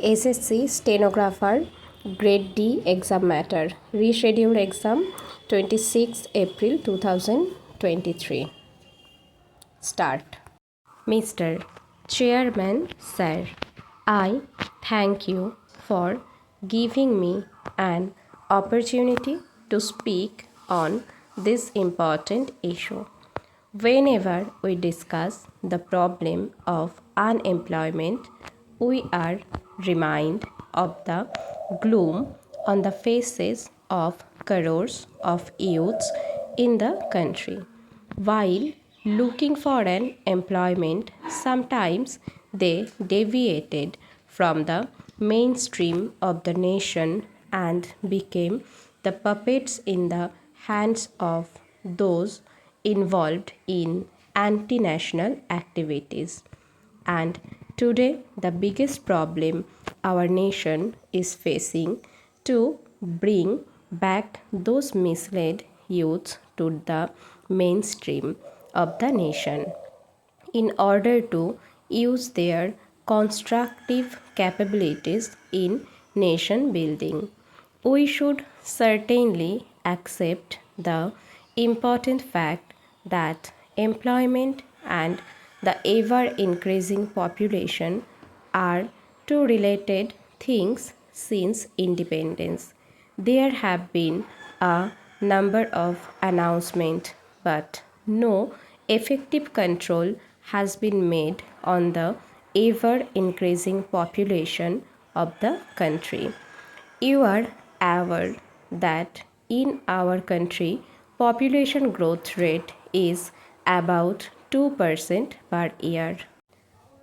SSC Stenographer Grade D exam matter. Rescheduled exam 26 April 2023. Start. Mr. Chairman, Sir, I thank you for giving me an opportunity to speak on this important issue. Whenever we discuss the problem of unemployment, we are reminded of the gloom on the faces of crores of youths in the country. While looking for an employment, sometimes they deviated from the mainstream of the nation and became the puppets in the hands of those involved in anti-national activities. And today, the biggest problem our nation is facing to bring back those misled youths to the mainstream of the nation in order to use their constructive capabilities in nation building. We should certainly accept the important fact that employment and the ever increasing population are two related things since independence. There have been a number of announcements, but no effective control has been made on the ever increasing population of the country. You are aware that in our country, population growth rate is about 2% per year.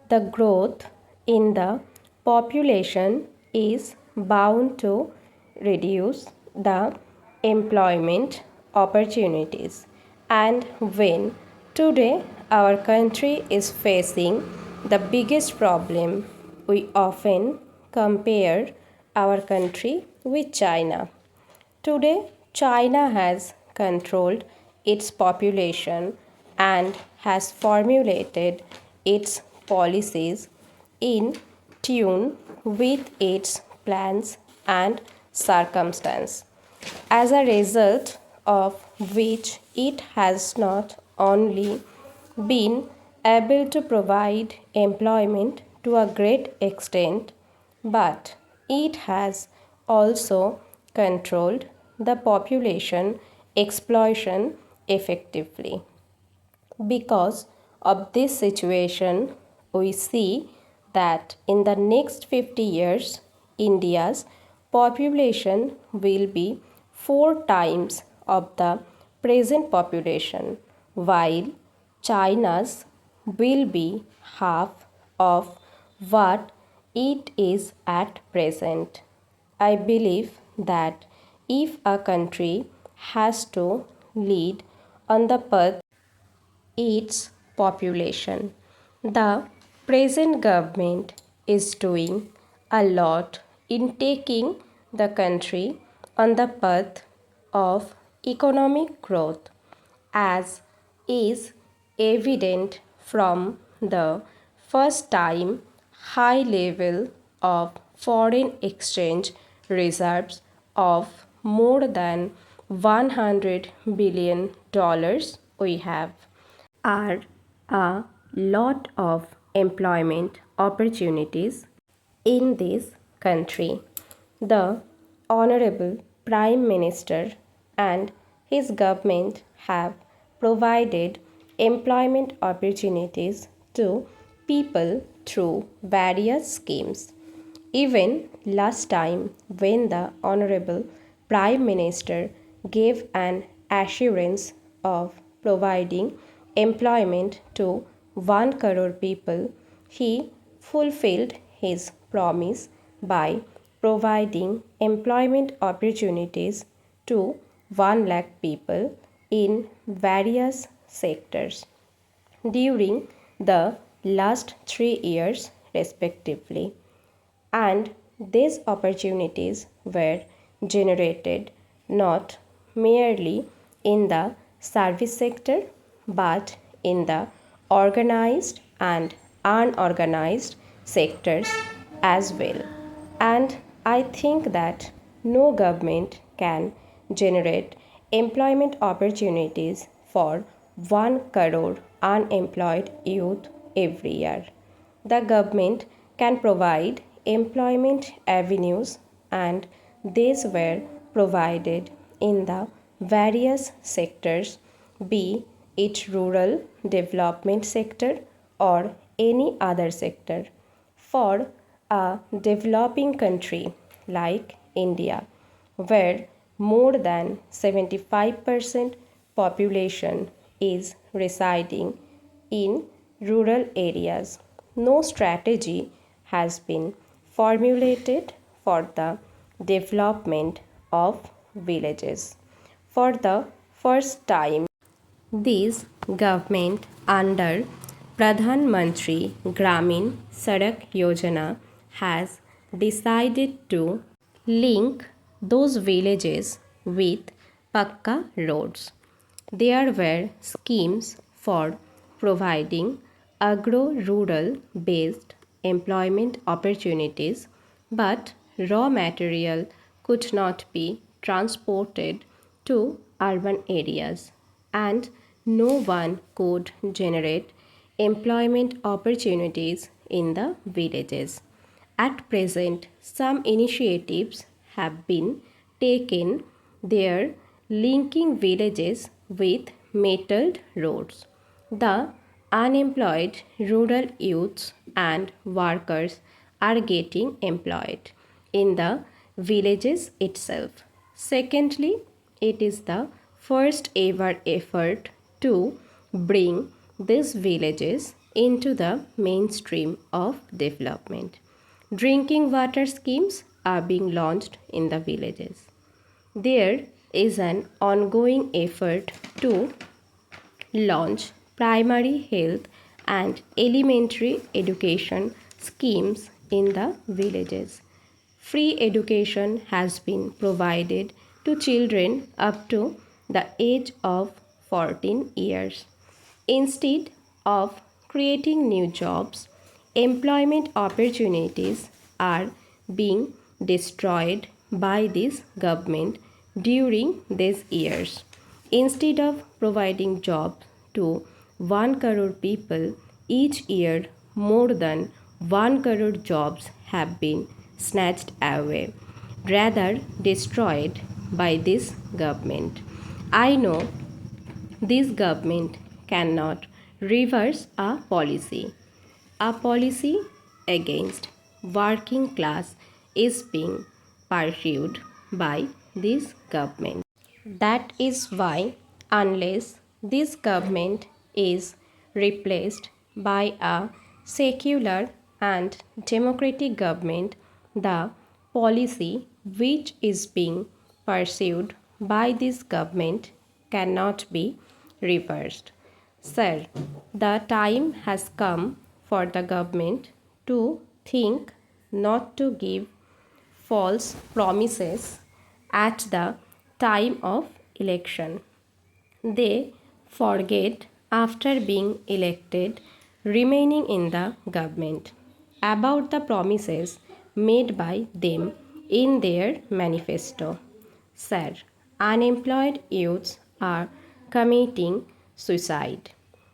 The growth in the population is bound to reduce the employment opportunities. And when today our country is facing the biggest problem, we often compare our country with China. Today, China has controlled its population and has formulated its policies in tune with its plans and circumstance, as a result of which it has not only been able to provide employment to a great extent, but it has also controlled the population exploitation effectively. Because of this situation, we see that in the next 50 years, India's population will be 4 times of the present population, while China's will be half of what it is at present. I believe that if a country has to lead on the path its population, the present government is doing a lot in taking the country on the path of economic growth, as is evident from the first time high level of foreign exchange reserves of more than $100 billion we have are a lot of employment opportunities in this country. The Honorable Prime Minister and his government have provided employment opportunities to people through various schemes. Even last time, when the Honorable Prime Minister gave an assurance of providing employment to 1 crore people, he fulfilled his promise by providing employment opportunities to 1 lakh people in various sectors during the last 3 years respectively. And these opportunities were generated not merely in the service sector but in the organized and unorganized sectors as well. And I think that no government can generate employment opportunities for 1 crore unemployed youth every year. The government can provide employment avenues, and these were provided in the various sectors, be it rural development sector or any other sector. For a developing country like India, where more than 75% population is residing in rural areas, no strategy has been formulated for the development of villages. For the first time, this government under Pradhan Mantri Gramin Sadak Yojana has decided to link those villages with Pakka roads. There were schemes for providing agro-rural based employment opportunities, but raw material could not be transported to urban areas, and no one could generate employment opportunities in the villages. At present, some initiatives have been taken there linking villages with metalled roads. The unemployed rural youths and workers are getting employed in the villages itself. Secondly, it is the first ever effort to bring these villages into the mainstream of development. Drinking water schemes are being launched in the villages. There is an ongoing effort to launch primary health and elementary education schemes in the villages. Free education has been provided to children up to the age of 14 years. Instead of creating new jobs, employment opportunities are being destroyed by this government during these years. Instead of providing jobs to 1 crore people each year, more than 1 crore jobs have been snatched away, rather destroyed by this government. I know this government cannot reverse a policy. A policy against working class is being pursued by this government. That is why, unless this government is replaced by a secular and democratic government, the policy which is being pursued by this government cannot be reversed. Sir, the time has come for the government to think not to give false promises at the time of election. They forget after being elected, remaining in the government, about the promises made by them in their manifesto. Sir, unemployed youths are committing suicide.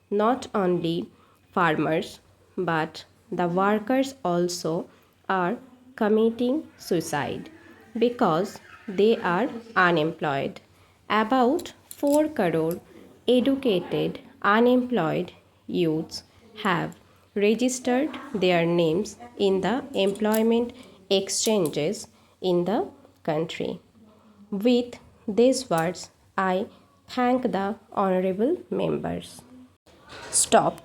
Not only farmers, but the workers also are committing suicide because they are unemployed. About 4 crore educated unemployed youths have registered their names in the employment exchanges in the country. With these words, I thank the honorable members. Stop.